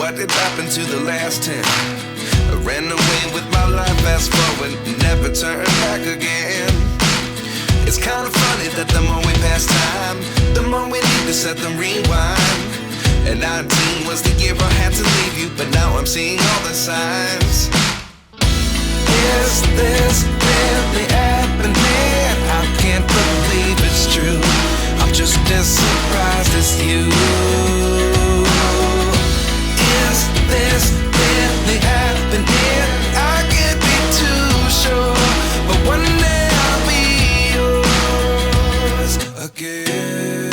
what did happen to the last 10? I ran away with my life, fast forward, never turn back again. It's kind of funny that the more we pass time, the more we need to set them rewind. And 19 was the year I had to leave you, but now I'm seeing all the signs. Is this really happening? I can't believe it's true. I'm just as surprised as you. Is this really happening? I can't be too sure, but one day I'll be yours again.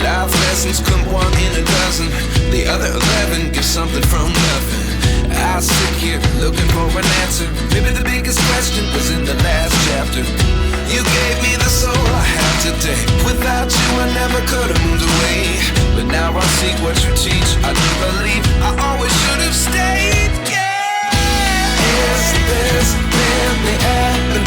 Life lessons come one in a dozen. The other 11 give something from nothing. I sit here looking for an answer. Maybe the biggest question was in the last chapter. You gave me the soul I have today. Without you I never could have moved away. But now I see what you teach. I do believe I always should have stayed. Yeah. Is this really